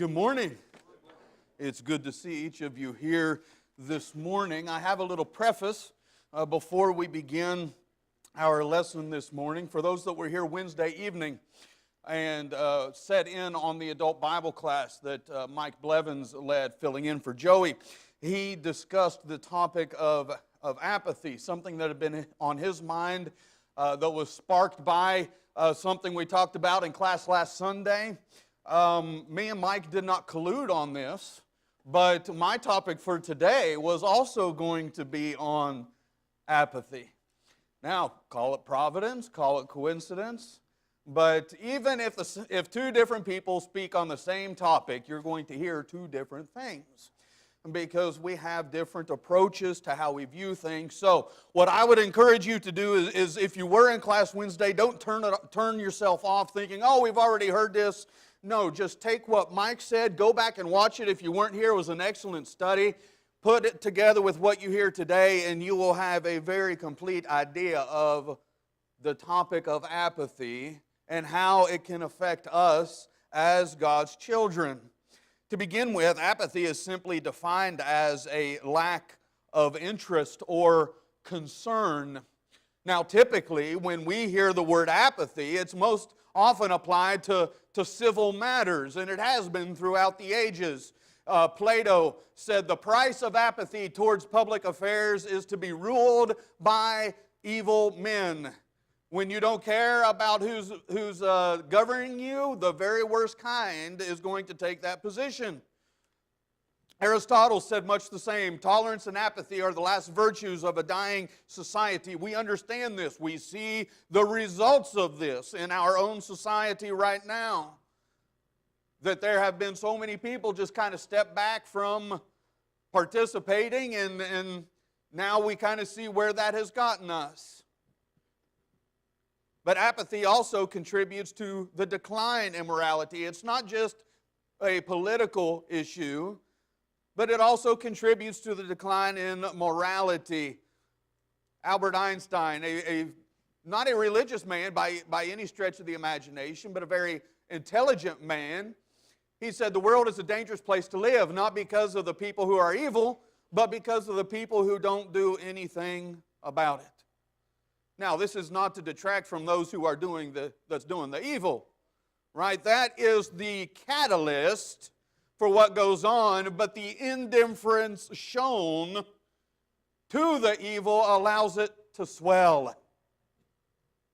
Good morning. It's good to see each of you here this morning. I have a little preface before we begin our lesson this morning. For those that were here Wednesday evening and sat in on the adult Bible class that Mike Blevins led, filling in for Joey, he discussed the topic of apathy, something that had been on his mind that was sparked by something we talked about in class last Sunday. Me and Mike did not collude on this, but my topic for today was also going to be on apathy. Now, call it providence, call it coincidence, but even if two different people speak on the same topic, you're going to hear two different things, because we have different approaches to how we view things. So what I would encourage you to do is if you were in class Wednesday, don't turn yourself off thinking, oh, we've already heard this. No, just take what Mike said, go back and watch it. If you weren't here, it was an excellent study. Put it together with what you hear today, and you will have a very complete idea of the topic of apathy and how it can affect us as God's children. To begin with, apathy is simply defined as a lack of interest or concern. Now, typically, when we hear the word apathy, it's most often applied to civil matters, and it has been throughout the ages. Plato said the price of apathy towards public affairs is to be ruled by evil men. When you don't care about who's governing you, the very worst kind is going to take that position. Aristotle said much the same. Tolerance and apathy are the last virtues of a dying society. We understand this. We see the results of this in our own society right now. That there have been so many people just kind of step back from participating, and now we kind of see where that has gotten us. But apathy also contributes to the decline in morality. It's not just a political issue, but it also contributes to the decline in morality. Albert Einstein, not a religious man by any stretch of the imagination, but a very intelligent man, he said the world is a dangerous place to live, not because of the people who are evil, but because of the people who don't do anything about it. Now, this is not to detract from those who are doing the evil, right? That is the catalyst for what goes on, but the indifference shown to the evil allows it to swell.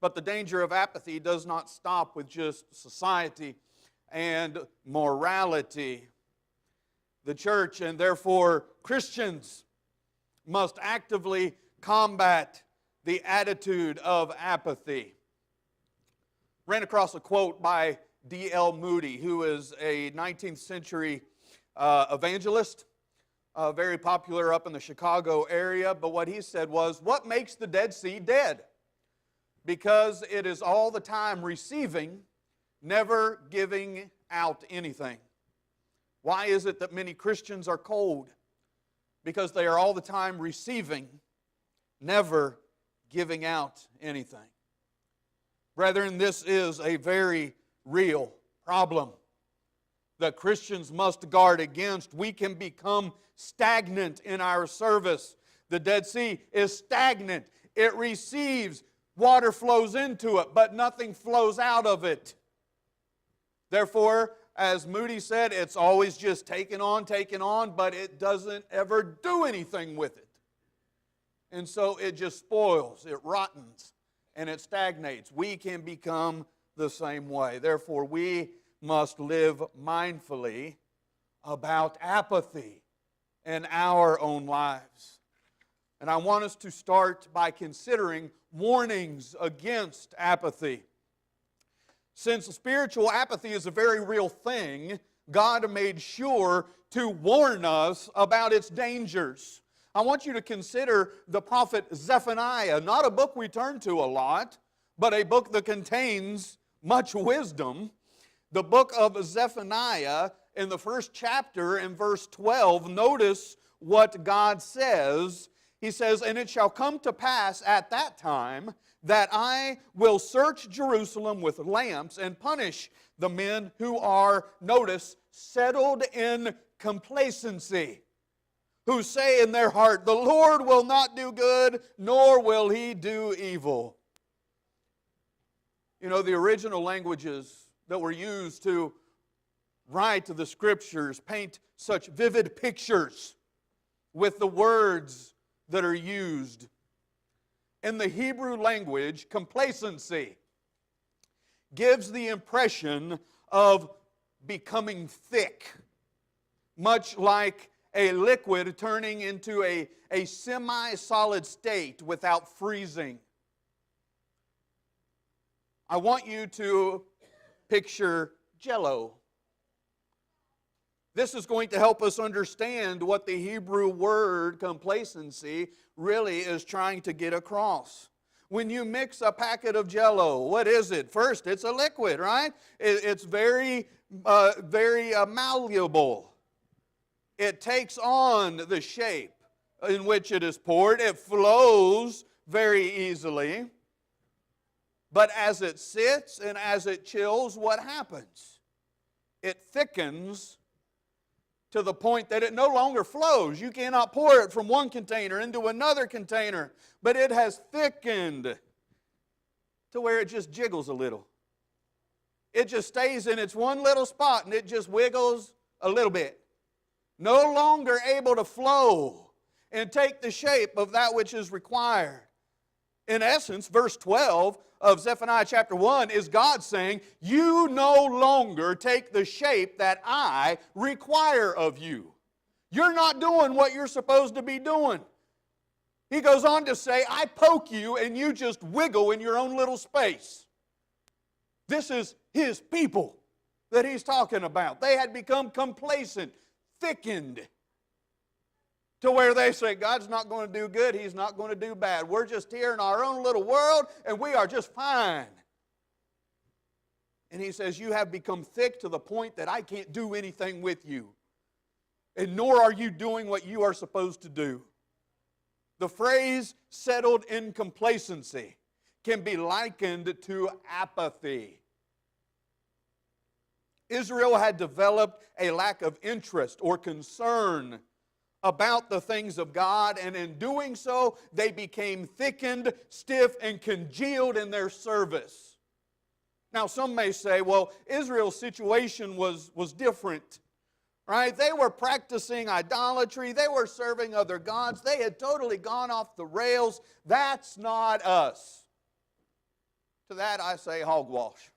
But the danger of apathy does not stop with just society and morality. The church, and therefore Christians, must actively combat the attitude of apathy. Ran across a quote by D.L. Moody, who is a 19th century evangelist, very popular up in the Chicago area. But what he said was, what makes the Dead Sea dead? Because it is all the time receiving, never giving out anything. Why is it that many Christians are cold? Because they are all the time receiving, never giving out anything. Brethren, this is a very real problem that Christians must guard against. We can become stagnant in our service. The Dead Sea is stagnant. It receives, water flows into it, but nothing flows out of it. Therefore, as Moody said, it's always just taken on, but it doesn't ever do anything with it. And so it just spoils, it rottens, and it stagnates. We can become the same way. Therefore, we must live mindfully about apathy in our own lives. And I want us to start by considering warnings against apathy. Since spiritual apathy is a very real thing, God made sure to warn us about its dangers. I want you to consider the prophet Zephaniah, not a book we turn to a lot, but a book that contains much wisdom. The book of Zephaniah, in the first chapter, in verse 12, notice what God says. He says, "And it shall come to pass at that time that I will search Jerusalem with lamps and punish the men who are, notice, settled in complacency, who say in their heart, the Lord will not do good, nor will He do evil. You know, the original languages that were used to write the Scriptures paint such vivid pictures with the words that are used. In the Hebrew language, complacency gives the impression of becoming thick, much like a liquid turning into a semi-solid state without freezing. I want you to picture Jell-O. This is going to help us understand what the Hebrew word complacency really is trying to get across. When you mix a packet of Jell-O, what is it? First, it's a liquid, right? It's very malleable. It takes on the shape in which it is poured. It flows very easily. But as it sits and as it chills, what happens? It thickens to the point that it no longer flows. You cannot pour it from one container into another container, but it has thickened to where it just jiggles a little. It just stays in its one little spot and it just wiggles a little bit. No longer able to flow and take the shape of that which is required. In essence, verse 12 of Zephaniah chapter 1 is God saying, you no longer take the shape that I require of you. You're not doing what you're supposed to be doing. He goes on to say, I poke you and you just wiggle in your own little space. This is His people that He's talking about. They had become complacent, thickened, to where they say, God's not going to do good, He's not going to do bad. We're just here in our own little world, and we are just fine. And He says, you have become thick to the point that I can't do anything with you. And nor are you doing what you are supposed to do. The phrase, settled in complacency, can be likened to apathy. Israel had developed a lack of interest or concern about the things of God, and in doing so, they became thickened, stiff, and congealed in their service. Now, some may say, well, Israel's situation was different, right? They were practicing idolatry. They were serving other gods. They had totally gone off the rails. That's not us. To that, I say hogwash.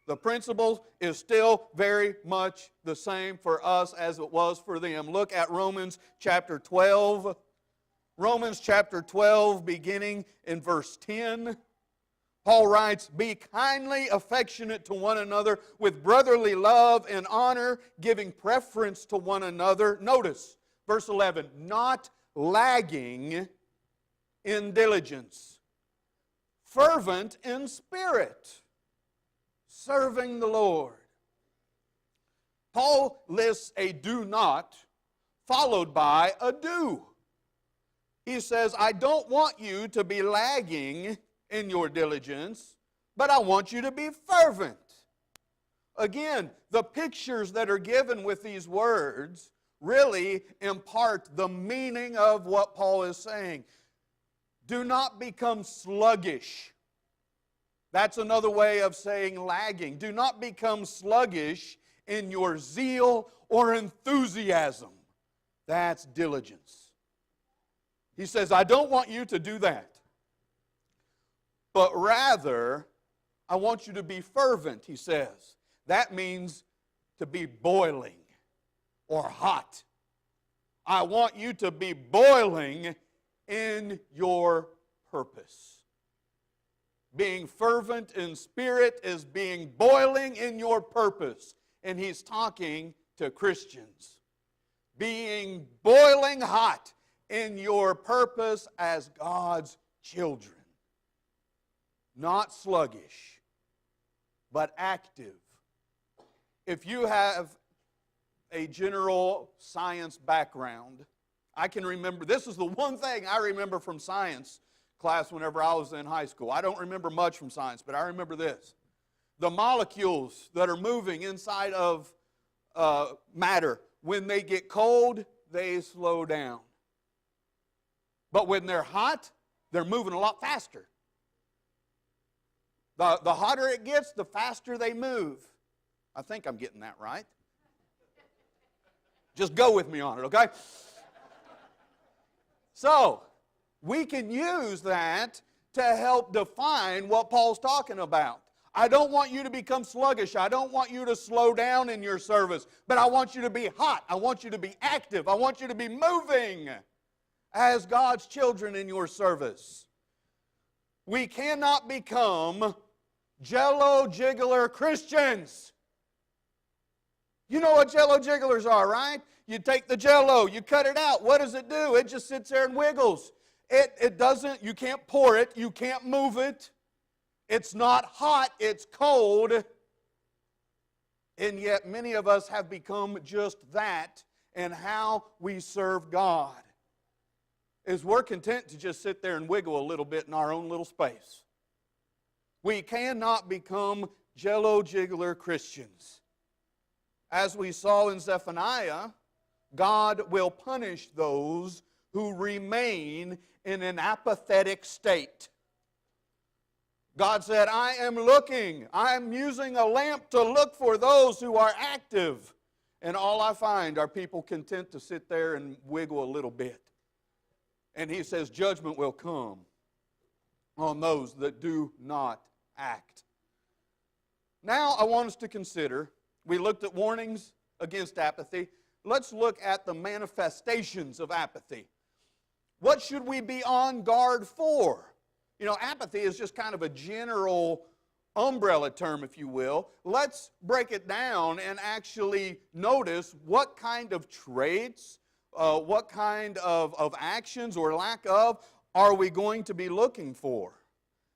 The principle is still very much the same for us as it was for them. Look at Romans chapter 12. Romans chapter 12, beginning in verse 10. Paul writes, be kindly affectionate to one another with brotherly love and honor, giving preference to one another. Notice, verse 11, not lagging in diligence, fervent in spirit, serving the Lord. Paul lists a do not followed by a do. He says, I don't want you to be lagging in your diligence, but I want you to be fervent. Again, the pictures that are given with these words really impart the meaning of what Paul is saying. Do not become sluggish. That's another way of saying lagging. Do not become sluggish in your zeal or enthusiasm. That's diligence. He says, I don't want you to do that. But rather, I want you to be fervent, he says. That means to be boiling or hot. I want you to be boiling in your purpose. Being fervent in spirit is being boiling in your purpose. And he's talking to Christians. Being boiling hot in your purpose as God's children. Not sluggish, but active. If you have a general science background, I can remember, this is the one thing I remember from science class whenever I was in high school. I don't remember much from science, but I remember this. The molecules that are moving inside of matter, when they get cold, they slow down. But when they're hot, they're moving a lot faster. The hotter it gets, the faster they move. I think I'm getting that right. Just go with me on it, okay? So, we can use that to help define what Paul's talking about. I don't want you to become sluggish. I don't want you to slow down in your service. But I want you to be hot. I want you to be active. I want you to be moving as God's children in your service. We cannot become jello jiggler Christians. You know what jello jigglers are, right? You take the jello, you cut it out. What does it do? It just sits there and wiggles. It doesn't, you can't pour it, you can't move it. It's not hot, it's cold. And yet many of us have become just that in how we serve God. Is we're content to just sit there and wiggle a little bit in our own little space. We cannot become jello jiggler Christians. As we saw in Zephaniah, God will punish those who remain in an apathetic state. God said, I am looking, I am using a lamp to look for those who are active. And all I find are people content to sit there and wiggle a little bit. And He says judgment will come on those that do not act. Now I want us to consider, we looked at warnings against apathy. Let's look at the manifestations of apathy. What should we be on guard for? You know, apathy is just kind of a general umbrella term, if you will. Let's break it down and actually notice what kind of traits, what kind of actions or lack of are we going to be looking for?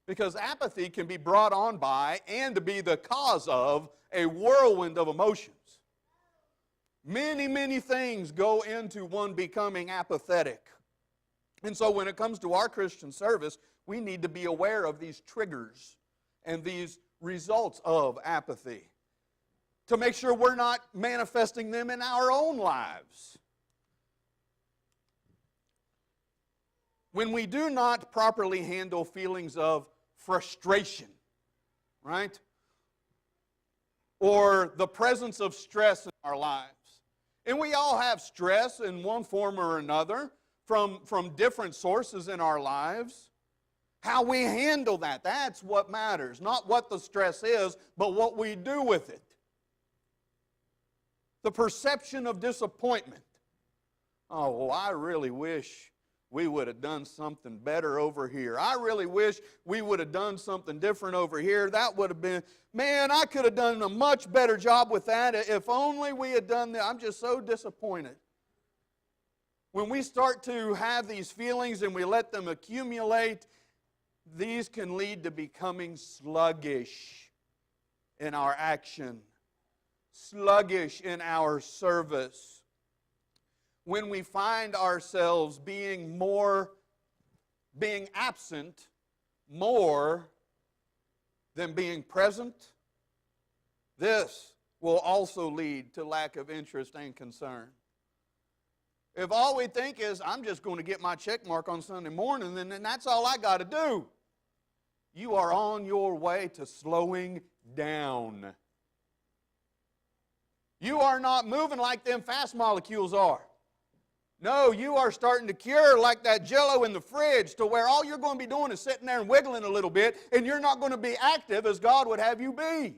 Because apathy can be brought on by and to be the cause of a whirlwind of emotions. Many, many things go into one becoming apathetic. And so when it comes to our Christian service, we need to be aware of these triggers and these results of apathy to make sure we're not manifesting them in our own lives. When we do not properly handle feelings of frustration, right? Or the presence of stress in our lives. And we all have stress in one form or another from different sources in our lives. How we handle that, that's what matters. Not what the stress is, but what we do with it. The perception of disappointment. Oh, well, I really wish we would have done something better over here. I really wish we would have done something different over here. That would have been, man, I could have done a much better job with that if only we had done that. I'm just so disappointed. When we start to have these feelings and we let them accumulate, these can lead to becoming sluggish in our action, sluggish in our service. When we find ourselves being absent more than being present, this will also lead to lack of interest and concern. If all we think is, I'm just going to get my check mark on Sunday morning, then that's all I got to do, you are on your way to slowing down. You are not moving like them fast molecules are. No, you are starting to cure like that Jell-O in the fridge to where all you're going to be doing is sitting there and wiggling a little bit, and you're not going to be active as God would have you be.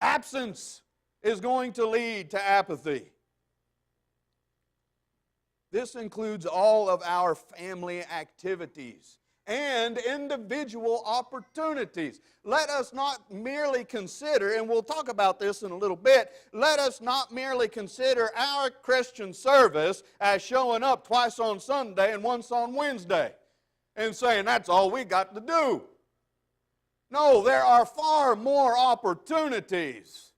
Absence is going to lead to apathy. This includes all of our family activities and individual opportunities. Let us not merely consider, and we'll talk about this in a little bit, let us not merely consider our Christian service as showing up twice on Sunday and once on Wednesday and saying that's all we got to do. No, there are far more opportunities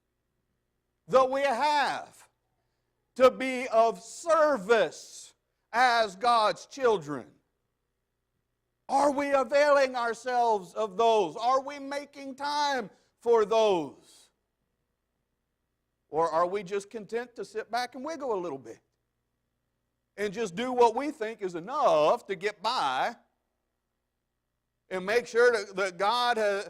that we have to be of service as God's children. Are we availing ourselves of those? Are we making time for those? Or are we just content to sit back and wiggle a little bit and just do what we think is enough to get by and make sure that God has,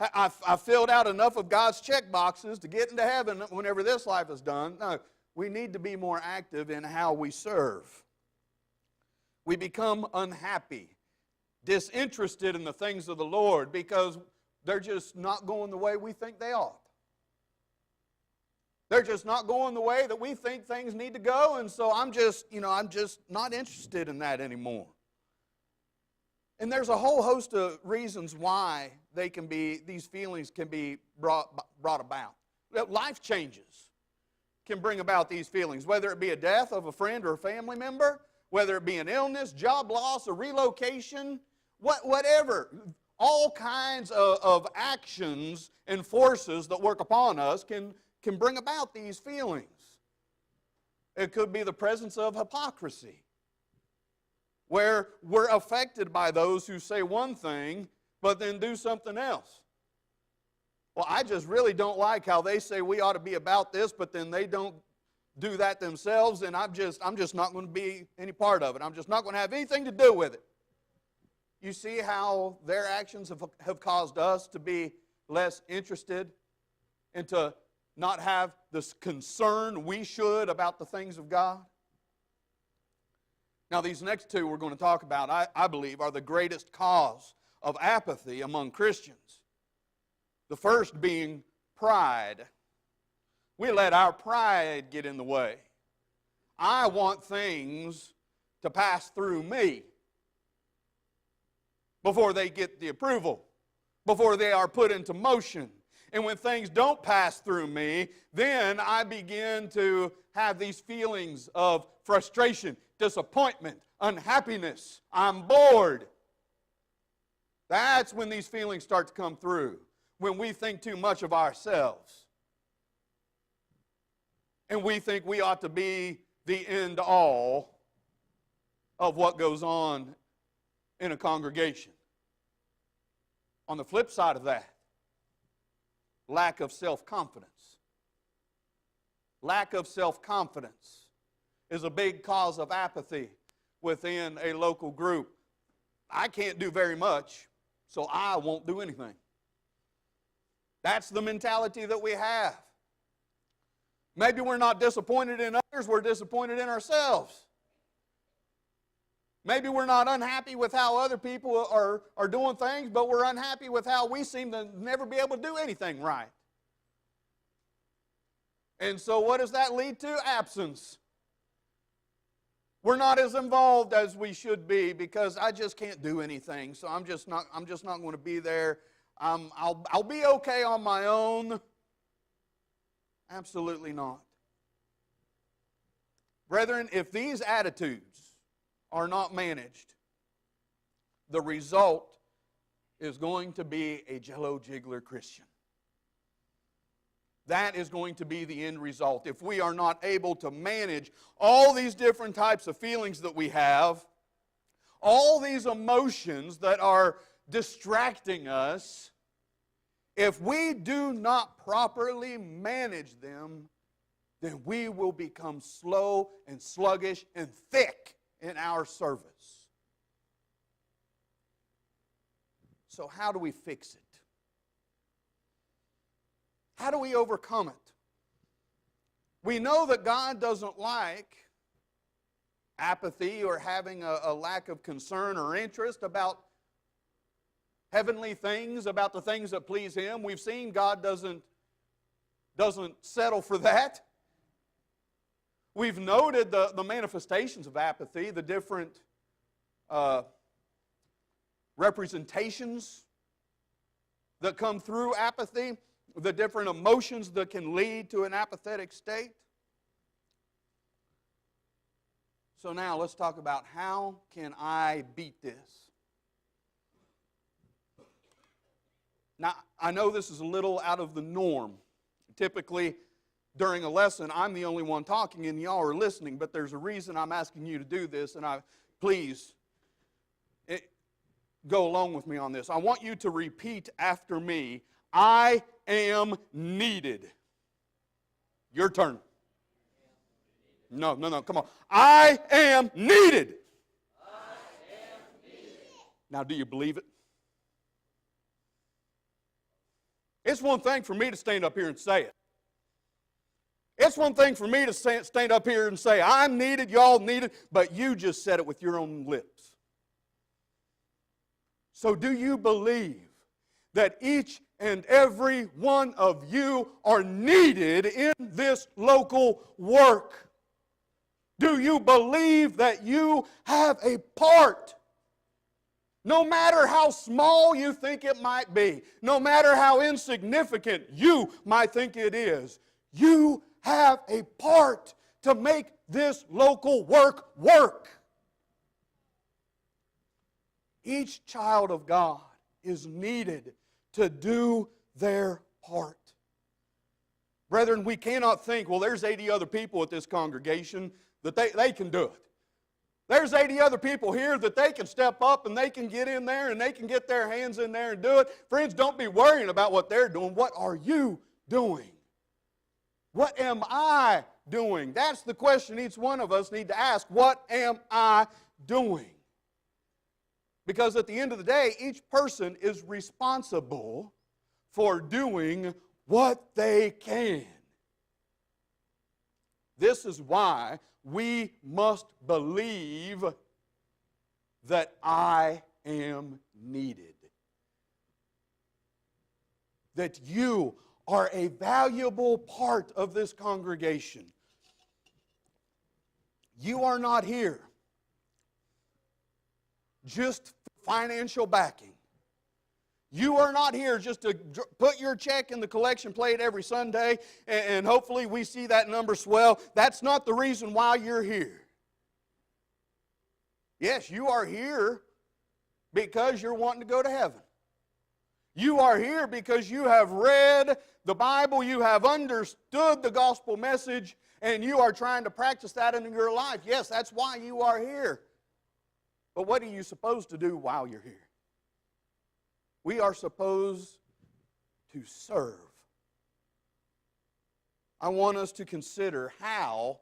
I filled out enough of God's check boxes to get into heaven whenever this life is done? No, we need to be more active in how we serve. We become unhappy, disinterested in the things of the Lord because they're just not going the way we think they ought. They're just not going the way that we think things need to go, and so I'm just not interested in that anymore. And there's a whole host of reasons why these feelings can be brought about. Life changes can bring about these feelings, whether it be a death of a friend or a family member, whether it be an illness, job loss, a relocation, whatever. All kinds of actions and forces that work upon us can bring about these feelings. It could be the presence of hypocrisy, where we're affected by those who say one thing but then do something else. Well, I just really don't like how they say we ought to be about this, but then they don't do that themselves, and I'm just not going to be any part of it. I'm just not going to have anything to do with it. You see how their actions have caused us to be less interested and to not have this concern we should about the things of God? Now, these next two we're going to talk about, I believe, are the greatest cause of apathy among Christians. The first being pride. We let our pride get in the way. I want things to pass through me before they get the approval, before they are put into motion. And when things don't pass through me, then I begin to have these feelings of frustration, disappointment, unhappiness. I'm bored. That's when these feelings start to come through, when we think too much of ourselves. And we think we ought to be the end all of what goes on in a congregation. On the flip side of that, lack of self-confidence. Lack of self-confidence is a big cause of apathy within a local group. I can't do very much, so I won't do anything. That's the mentality that we have. Maybe we're not disappointed in others, we're disappointed in ourselves. Maybe we're not unhappy with how other people are doing things, but we're unhappy with how we seem to never be able to do anything right. And so what does that lead to? Absence. We're not as involved as we should be because I just can't do anything, so I'm just not going to be there. I'll be okay on my own. Absolutely not. Brethren, if these attitudes are not managed, the result is going to be a jello-jiggler Christian. That is going to be the end result. If we are not able to manage all these different types of feelings that we have, all these emotions that are distracting us, if we do not properly manage them, then we will become slow and sluggish and thick in our service. So how do we fix it? How do we overcome it? We know that God doesn't like apathy or having a lack of concern or interest about heavenly things, about the things that please Him. We've seen God doesn't settle for that. We've noted the manifestations of apathy, the different representations that come through apathy, the different emotions that can lead to an apathetic state. So now let's talk about how can I beat this? Now, I know this is a little out of the norm. Typically, during a lesson, I'm the only one talking and y'all are listening, but there's a reason I'm asking you to do this, and please, go along with me on this. I want you to repeat after me. I am needed. Your turn. No, come on. I am needed. Now, do you believe it? It's one thing for me to stand up here and say it. It's one thing for me to stand up here and say, I'm needed, y'all needed, but you just said it with your own lips. So do you believe that each and every one of you are needed in this local work? Do you believe that you have a part? No matter how small you think it might be, no matter how insignificant you might think it is, you have a part to make this local work work. Each child of God is needed to do their part. Brethren, we cannot think, well, there's 80 other people at this congregation that they can do it. There's 80 other people here that they can step up and they can get in there and they can get their hands in there and do it. Friends, don't be worrying about what they're doing. What are you doing? What am I doing? That's the question each one of us need to ask. What am I doing? Because at the end of the day, each person is responsible for doing what they can. This is why we must believe that I am needed. That you are a valuable part of this congregation. You are not here just for financial backing. You are not here just to put your check in the collection plate every Sunday and hopefully we see that number swell. That's not the reason why you're here. Yes, you are here because you're wanting to go to heaven. You are here because you have read the Bible, you have understood the gospel message, and you are trying to practice that in your life. Yes, that's why you are here. But what are you supposed to do while you're here? We are supposed to serve. I want us to consider how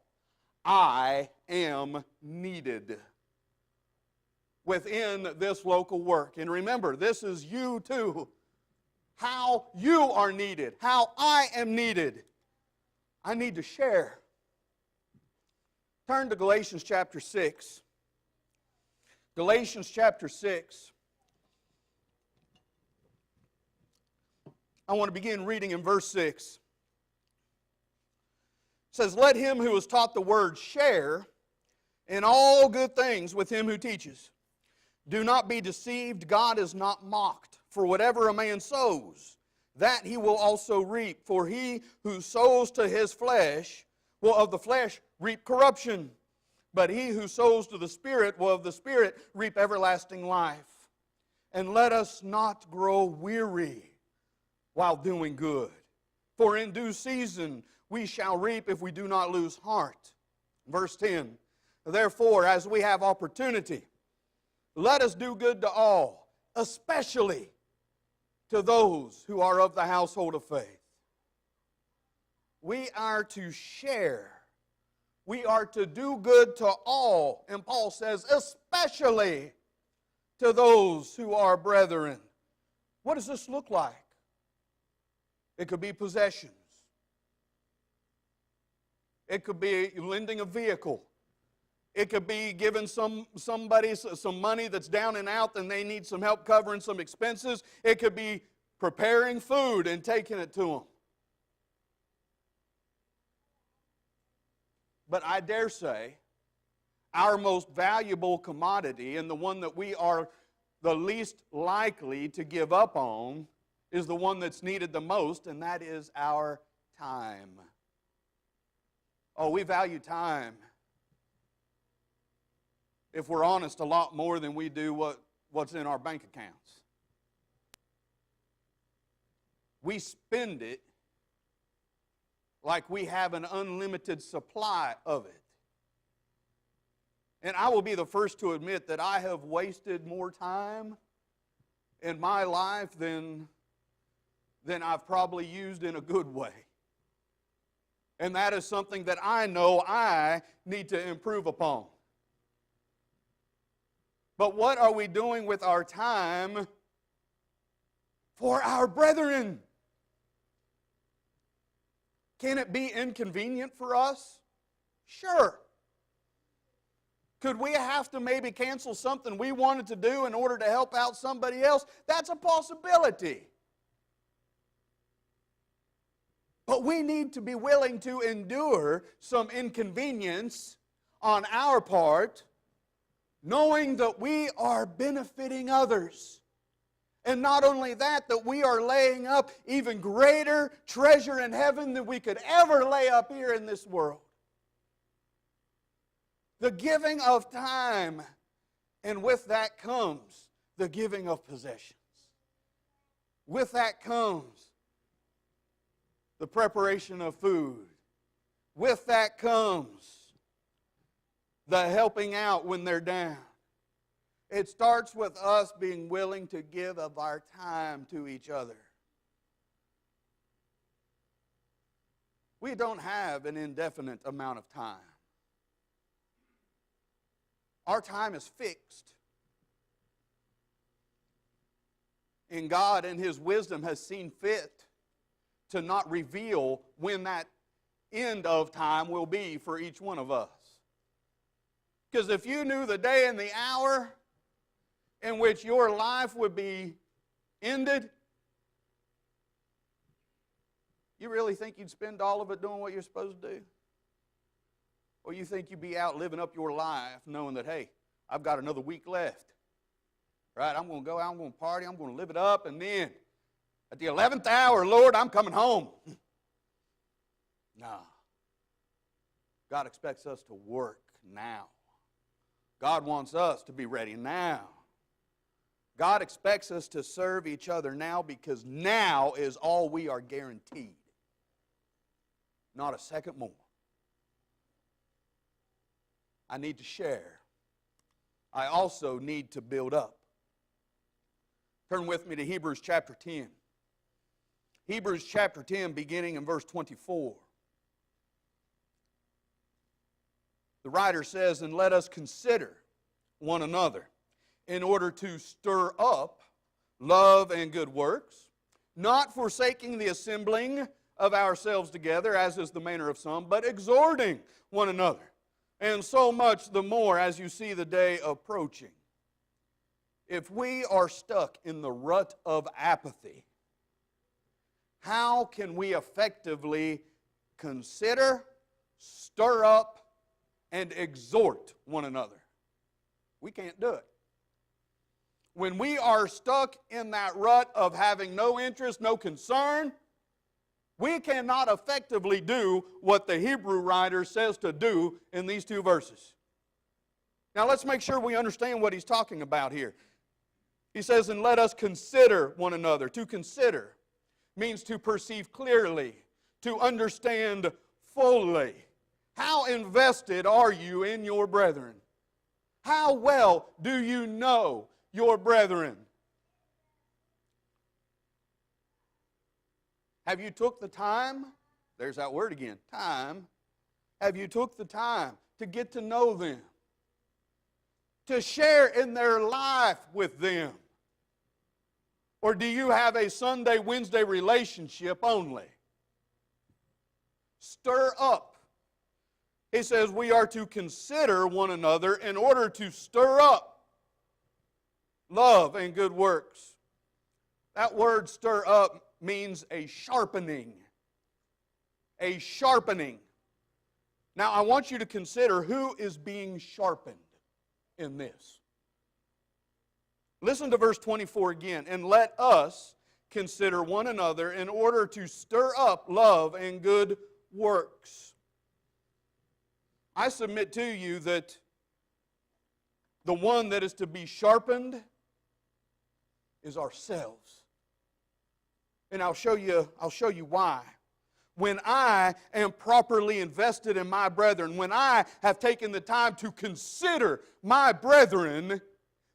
I am needed within this local work. And remember, this is you too. How you are needed, how I am needed. I need to share. Turn to Galatians chapter 6. Galatians chapter 6. I want to begin reading in verse 6. It says, let him who is taught the word share in all good things with him who teaches. Do not be deceived, God is not mocked. For whatever a man sows, that he will also reap. For he who sows to his flesh will of the flesh reap corruption. But he who sows to the Spirit will of the Spirit reap everlasting life. And let us not grow weary while doing good. For in due season we shall reap if we do not lose heart. Verse 10, therefore, as we have opportunity, let us do good to all, especially to those who are of the household of faith. We are to share. We are to do good to all. And Paul says, especially to those who are brethren. What does this look like? It could be possessions. It could be lending a vehicle. It could be giving somebody some money that's down and out and they need some help covering some expenses. It could be preparing food and taking it to them. But I dare say, our most valuable commodity and the one that we are the least likely to give up on is the one that's needed the most, and that is our time. Oh, we value time, if we're honest, a lot more than we do what's in our bank accounts. We spend it like we have an unlimited supply of it. And I will be the first to admit that I have wasted more time in my life, then I've probably used in a good way. And that is something that I know I need to improve upon. But what are we doing with our time for our brethren? Can it be inconvenient for us? Sure. Could we have to maybe cancel something we wanted to do in order to help out somebody else? That's a possibility. But we need to be willing to endure some inconvenience on our part, knowing that we are benefiting others. And not only that, that we are laying up even greater treasure in heaven than we could ever lay up here in this world. The giving of time, and with that comes the giving of possessions. With that comes the preparation of food. With that comes the helping out when they're down. It starts with us being willing to give of our time to each other. We don't have an indefinite amount of time. Our time is fixed. And God in His wisdom has seen fit to not reveal when that end of time will be for each one of us. Because if you knew the day and the hour in which your life would be ended, you really think you'd spend all of it doing what you're supposed to do? Or you think you'd be out living up your life knowing that, hey, I've got another week left. Right? I'm going to go out, I'm going to party, I'm going to live it up, and then at the 11th hour, Lord, I'm coming home. No. God expects us to work now. God wants us to be ready now. God expects us to serve each other now, because now is all we are guaranteed. Not a second more. I need to share. I also need to build up. Turn with me to Hebrews chapter 10. Hebrews chapter 10, beginning in verse 24. The writer says, "And let us consider one another in order to stir up love and good works, not forsaking the assembling of ourselves together, as is the manner of some, but exhorting one another, and so much the more as you see the day approaching." If we are stuck in the rut of apathy, how can we effectively consider, stir up, and exhort one another? We can't do it. When we are stuck in that rut of having no interest, no concern, we cannot effectively do what the Hebrew writer says to do in these two verses. Now let's make sure we understand what he's talking about here. He says, "And let us consider one another." To consider means to perceive clearly, to understand fully. How invested are you in your brethren? How well do you know your brethren? Have you took the time? There's that word again, time. Have you took the time to get to know them? To share in their life with them? Or do you have a Sunday, Wednesday relationship only? Stir up. He says we are to consider one another in order to stir up love and good works. That word stir up means a sharpening. A sharpening. Now I want you to consider who is being sharpened in this. Listen to verse 24 again. "And let us consider one another in order to stir up love and good works." I submit to you that the one that is to be sharpened is ourselves. And I'll show you why. When I am properly invested in my brethren, when I have taken the time to consider my brethren,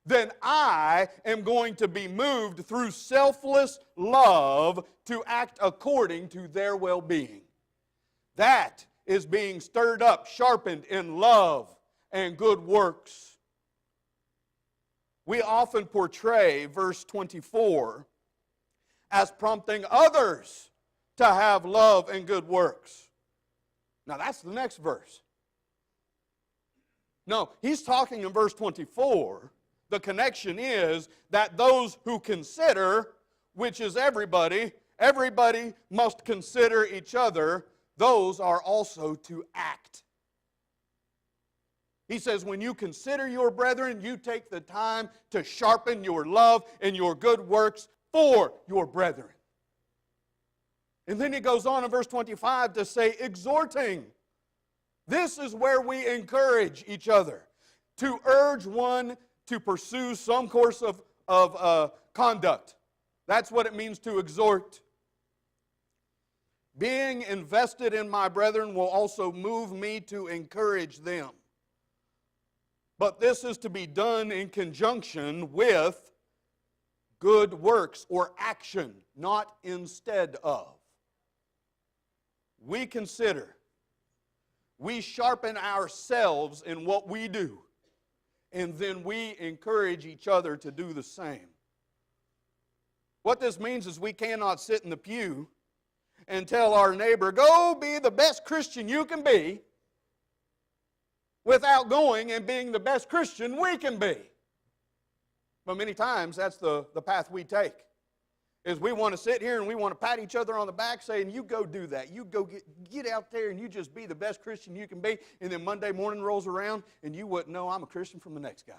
then I am going to be moved through selfless love to act according to their well-being. That is being stirred up, sharpened in love and good works. We often portray verse 24 as prompting others to have love and good works. Now that's the next verse. No, he's talking in verse 24. The connection is that those who consider, which is everybody must consider each other, those are also to act. He says, when you consider your brethren, you take the time to sharpen your love and your good works for your brethren. And then he goes on in verse 25 to say, exhorting. This is where we encourage each other, to urge one to pursue some course of conduct. That's what it means to exhort. Being invested in my brethren will also move me to encourage them. But this is to be done in conjunction with good works or action, not instead of. We consider, we sharpen ourselves in what we do, and then we encourage each other to do the same. What this means is we cannot sit in the pew and tell our neighbor, go be the best Christian you can be, without going and being the best Christian we can be. But many times that's the path we take. Is we want to sit here and we want to pat each other on the back saying, you go do that. You go get out there and you just be the best Christian you can be. And then Monday morning rolls around and you wouldn't know I'm a Christian from the next guy.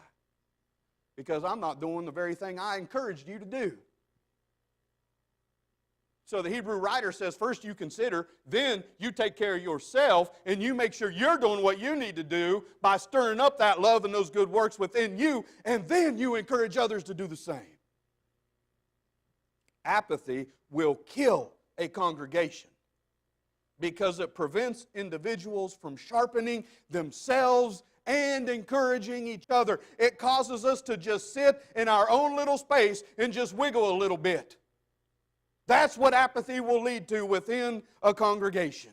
Because I'm not doing the very thing I encouraged you to do. So the Hebrew writer says, first you consider, then you take care of yourself, and you make sure you're doing what you need to do by stirring up that love and those good works within you, and then you encourage others to do the same. Apathy will kill a congregation because it prevents individuals from sharpening themselves and encouraging each other. It causes us to just sit in our own little space and just wiggle a little bit. That's what apathy will lead to within a congregation.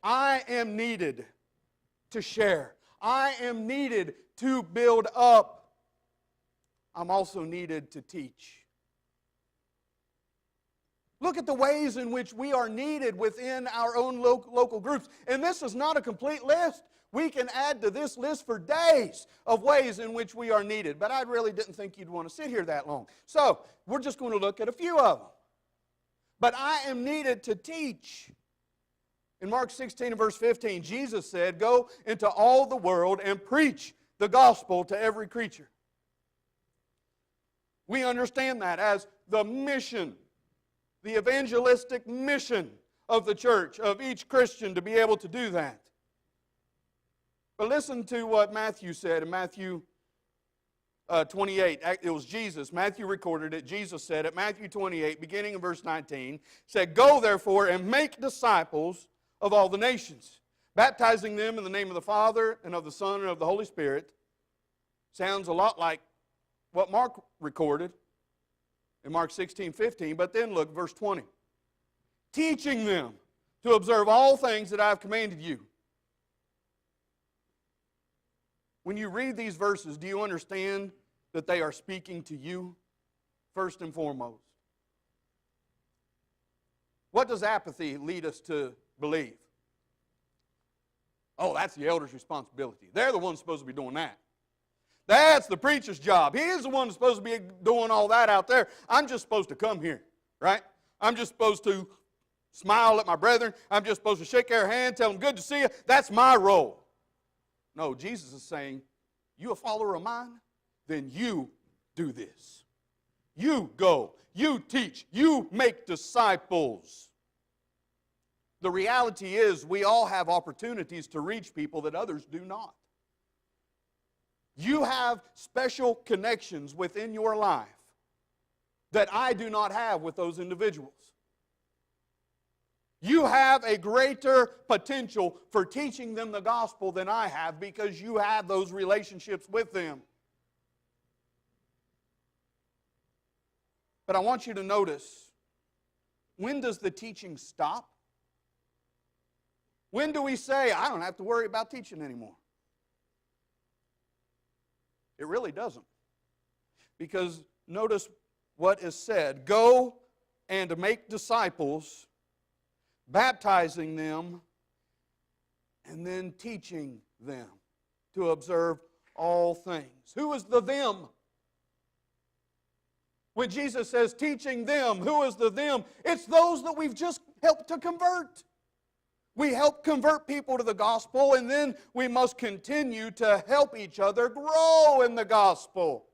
I am needed to share. I am needed to build up. I'm also needed to teach. Look at the ways in which we are needed within our own local groups. And this is not a complete list. We can add to this list for days of ways in which we are needed. But I really didn't think you'd want to sit here that long. So we're just going to look at a few of them. But I am needed to teach. In Mark 16 and verse 15, Jesus said, go into all the world and preach the gospel to every creature. We understand that as the mission, the evangelistic mission of the church, of each Christian to be able to do that. But listen to what Matthew said in Matthew 28. It was Jesus. Matthew recorded it. Jesus said it. Matthew 28, beginning in verse 19, said, go therefore and make disciples of all the nations, baptizing them in the name of the Father and of the Son and of the Holy Spirit. Sounds a lot like what Mark recorded in Mark 16:15. But then look, verse 20. Teaching them to observe all things that I have commanded you. When you read these verses, do you understand that they are speaking to you first and foremost? What does apathy lead us to believe? Oh, that's the elder's responsibility. They're the ones supposed to be doing that. That's the preacher's job. He is the one that's supposed to be doing all that out there. I'm just supposed to come here, right? I'm just supposed to smile at my brethren. I'm just supposed to shake their hand, tell them good to see you. That's my role. No, Jesus is saying, you a follower of mine? Then you do this. You go. You teach. You make disciples. The reality is we all have opportunities to reach people that others do not. You have special connections within your life that I do not have with those individuals. You have a greater potential for teaching them the gospel than I have because you have those relationships with them. But I want you to notice, when does the teaching stop? When do we say, I don't have to worry about teaching anymore? It really doesn't. Because notice what is said. Go and make disciples, baptizing them, and then teaching them to observe all things. Who is the them? When Jesus says teaching them, who is the them? It's those that we've just helped to convert. We help convert people to the gospel, and then we must continue to help each other grow in the gospel.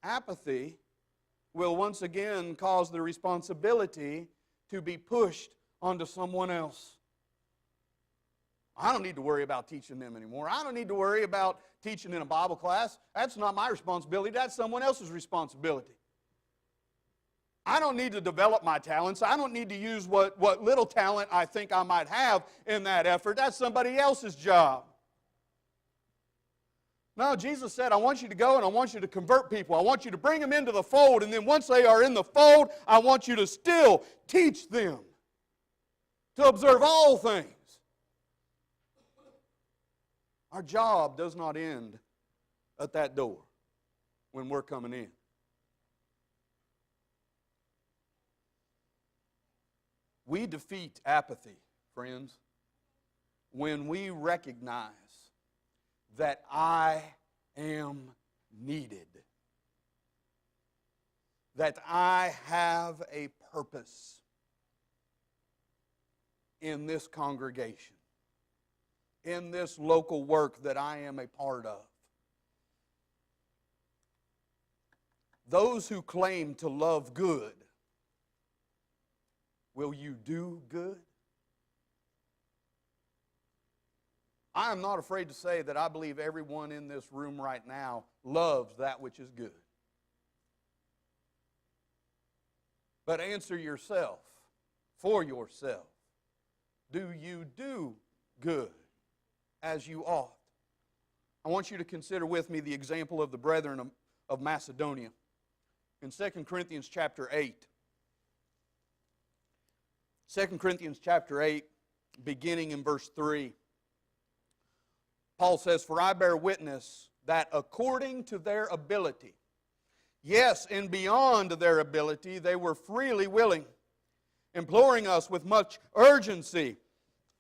Apathy will once again cause the responsibility to be pushed onto someone else. I don't need to worry about teaching them anymore. I don't need to worry about teaching in a Bible class. That's not my responsibility. That's someone else's responsibility. I don't need to develop my talents. I don't need to use what little talent I think I might have in that effort. That's somebody else's job. No, Jesus said, I want you to go and I want you to convert people. I want you to bring them into the fold. And then once they are in the fold, I want you to still teach them to observe all things. Our job does not end at that door when we're coming in. We defeat apathy, friends, when we recognize that I am needed, that I have a purpose in this congregation, in this local work that I am a part of. Those who claim to love good, will you do good? I am not afraid to say that I believe everyone in this room right now loves that which is good. But answer yourself, for yourself. Do you do good as you ought? I want you to consider with me the example of the brethren of Macedonia. In 2 Corinthians chapter 8. 2 Corinthians chapter 8, beginning in verse 3. Paul says, For I bear witness that according to their ability, yes, and beyond their ability, they were freely willing, imploring us with much urgency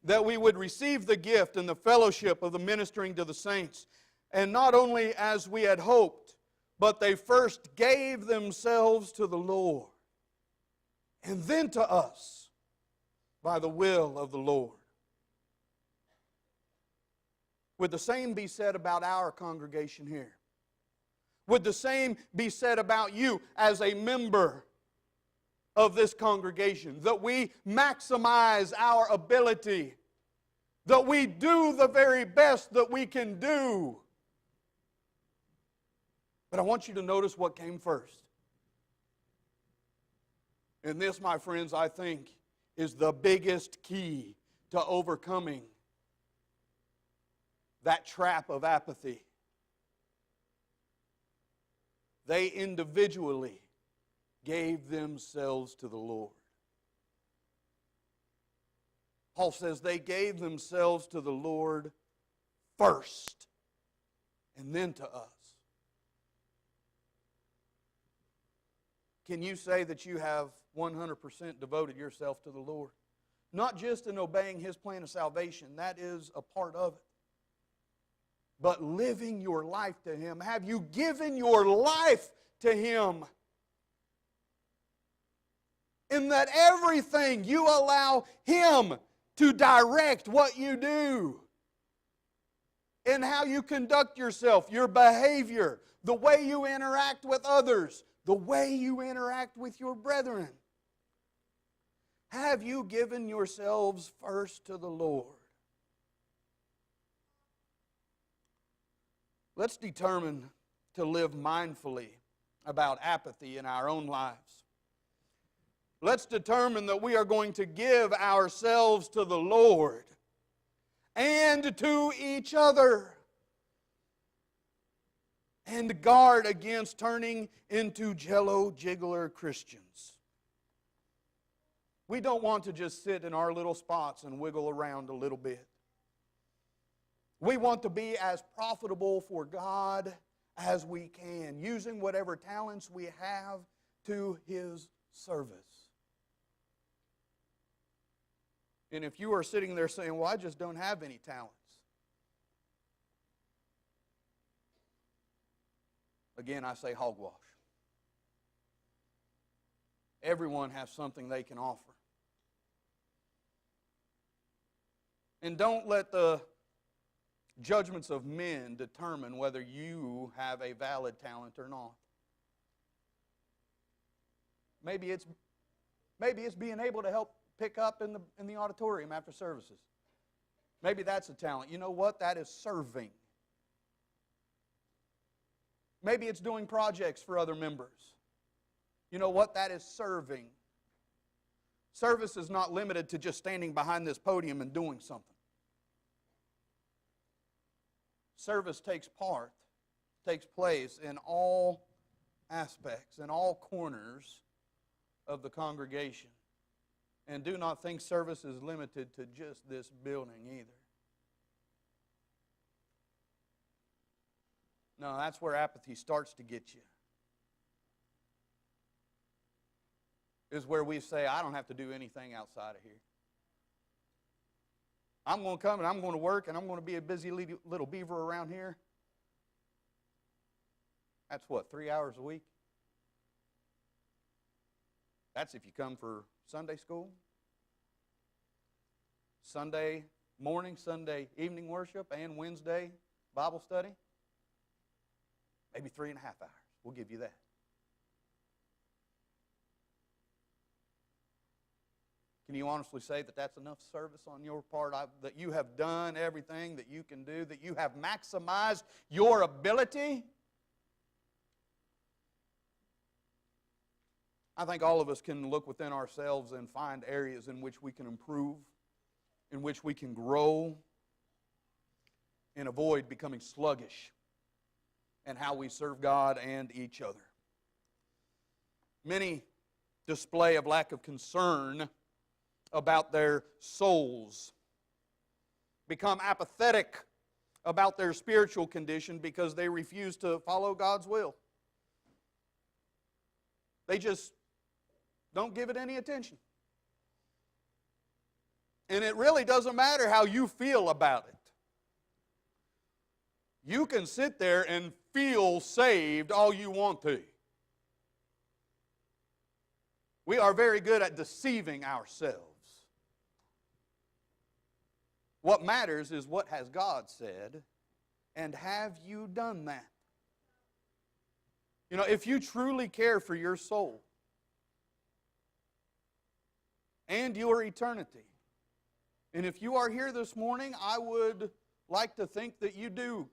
that we would receive the gift and the fellowship of the ministering to the saints. And not only as we had hoped, but they first gave themselves to the Lord, and then to us by the will of the Lord. Would the same be said about our congregation here? Would the same be said about you as a member of this congregation? That we maximize our ability, that we do the very best that we can do. But I want you to notice what came first. And this, my friends, I think is the biggest key to overcoming that trap of apathy. They individually gave themselves to the Lord. Paul says they gave themselves to the Lord first, and then to us. Can you say that you have 100% devoted yourself to the Lord? Not just in obeying His plan of salvation, that is a part of it. But living your life to Him. Have you given your life to Him? In that everything you allow Him to direct what you do. In how you conduct yourself, your behavior, the way you interact with others, the way you interact with your brethren. Have you given yourselves first to the Lord? Let's determine to live mindfully about apathy in our own lives. Let's determine that we are going to give ourselves to the Lord and to each other. and guard against turning into jello jiggler Christians. We don't want to just sit in our little spots and wiggle around a little bit. We want to be as profitable for God as we can, using whatever talents we have to His service. And if you are sitting there saying, well, I just don't have any talents. Again, I say hogwash. Everyone has something they can offer. And don't let the judgments of men determine whether you have a valid talent or not. Maybe it's being able to help pick up in the auditorium after services. Maybe that's a talent. You know what? That is serving. Maybe it's doing projects for other members. You know what? That is serving. Service is not limited to just standing behind this podium and doing something. Service takes place in all aspects, in all corners of the congregation. And do not think service is limited to just this building either. No, that's where apathy starts to get you. Is where we say, I don't have to do anything outside of here. I'm going to come and I'm going to work and I'm going to be a busy little beaver around here. That's what, 3 hours a week? That's if you come for Sunday school, Sunday morning, Sunday evening worship, and Wednesday Bible study. Maybe 3.5 hours. We'll give you that. Can you honestly say that that's enough service on your part, that you have done everything that you can do, that you have maximized your ability? I think all of us can look within ourselves and find areas in which we can improve, in which we can grow, and avoid becoming sluggish in how we serve God and each other. Many display a lack of concern about their souls, become apathetic about their spiritual condition because they refuse to follow God's will. They just don't give it any attention. And it really doesn't matter how you feel about it. You can sit there and feel saved all you want to. We are very good at deceiving ourselves. What matters is what has God said, and have you done that? You know, if you truly care for your soul and your eternity, and if you are here this morning, I would like to think that you do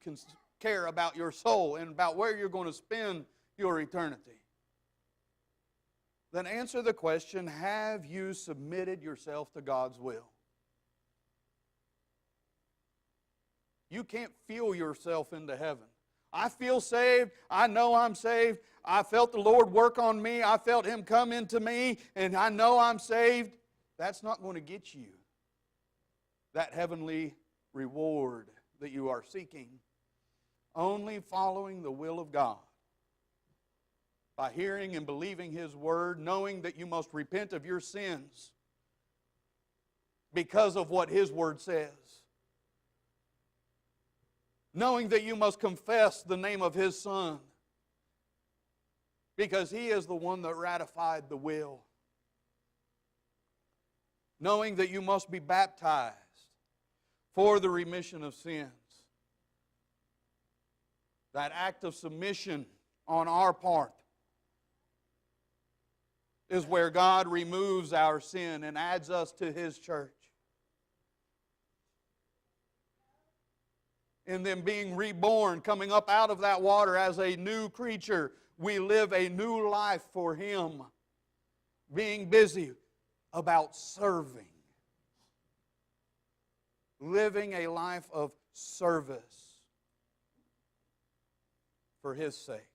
care about your soul and about where you're going to spend your eternity. Then answer the question, have you submitted yourself to God's will? You can't feel yourself into heaven. I feel saved. I know I'm saved. I felt the Lord work on me. I felt Him come into me, and I know I'm saved. That's not going to get you that heavenly reward that you are seeking. Only following the will of God, by hearing and believing His Word, knowing that you must repent of your sins because of what His Word says, knowing that you must confess the name of His Son because He is the one that ratified the will, knowing that you must be baptized for the remission of sins. That act of submission on our part is where God removes our sin and adds us to His church. And then being reborn, coming up out of that water as a new creature, we live a new life for Him, being busy about serving, living a life of service for His sake.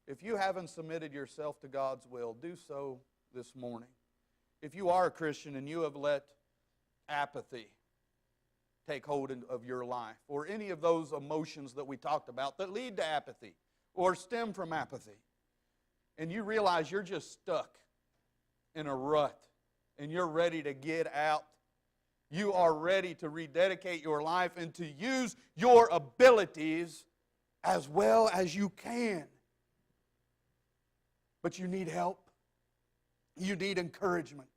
If you haven't submitted yourself to God's will, do so this morning. If you are a Christian and you have let apathy take hold of your life, or any of those emotions that we talked about that lead to apathy or stem from apathy, and you realize you're just stuck in a rut and you're ready to get out, you are ready to rededicate your life and to use your abilities as well as you can. But you need help. You need encouragement.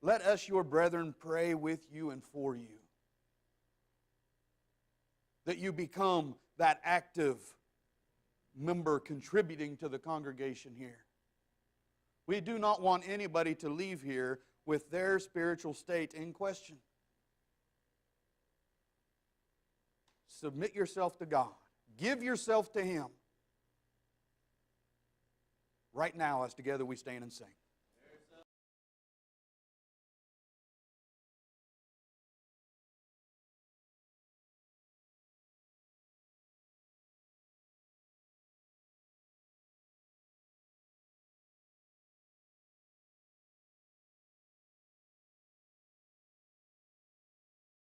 Let us, your brethren, pray with you and for you, that you become that active member contributing to the congregation here. We do not want anybody to leave here with their spiritual state in question. Submit yourself to God. Give yourself to Him. Right now, as together we stand and sing.